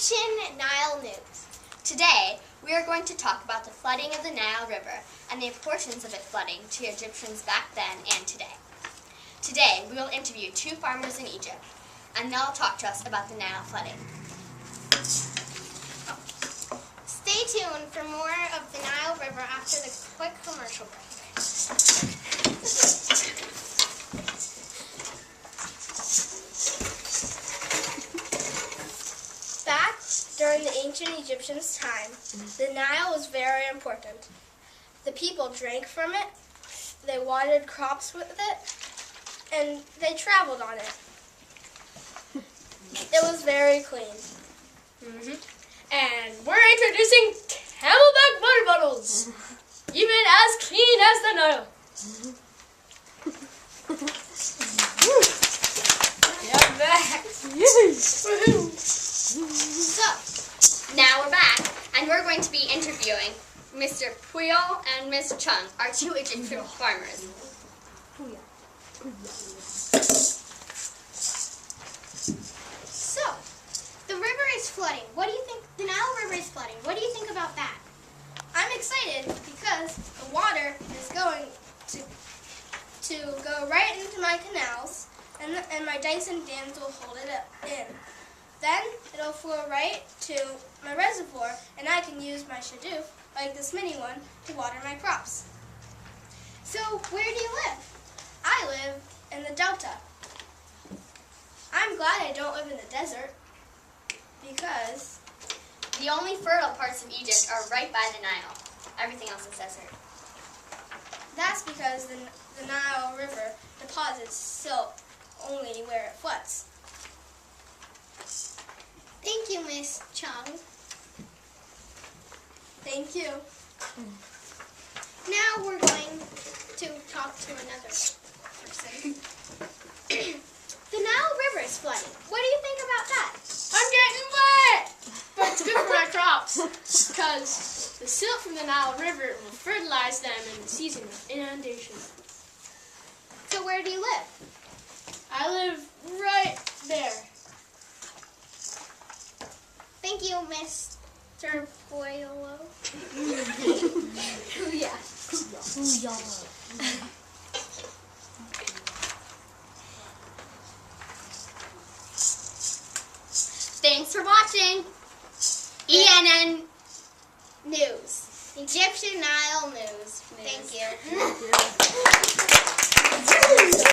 Egyptian Nile News. Today, we are going to talk about the flooding of the Nile River and the importance of it flooding to Egyptians back then and today. Today, we will interview two farmers in Egypt, and they'll talk to us about the Nile flooding. Stay tuned for more of the Nile River after the quick commercial break. Back during the ancient Egyptians' time, the Nile was very important. The people drank from it, they watered crops with it, and they traveled on it. It was very clean. And we're introducing Camelback water bottles, even as clean as the Nile. Yeah, back. So, now we're back, and we're going to be interviewing Mr. Puyol and Ms. Chung, our two Egyptian farmers. So, the river is flooding. What do you think? The Nile River is flooding. What do you think about that? I'm excited because the water is going to go right into my canals, and my Dyson dams will hold it in. Then it'll flow right to my reservoir, and I can use my shadoof, like this mini one, to water my crops. So, where do you live? I live in the Delta. I'm glad I don't live in the desert, because The only fertile parts of Egypt are right by the Nile. Everything else is desert. that's because the Nile River deposits silt only where it floods. Thank you, Miss Chung. Thank you. Now we're going to talk to another person. The Nile River is flooding. What do you think about that? I'm getting wet! But it's good for my crops, because the silt from the Nile River will fertilize them in the season of inundation. So where do you live? I live right there. Thank you, Mr. Boyolo. Yeah. Thanks for watching ENN News. Egyptian Nile News. Thank you. Thank you.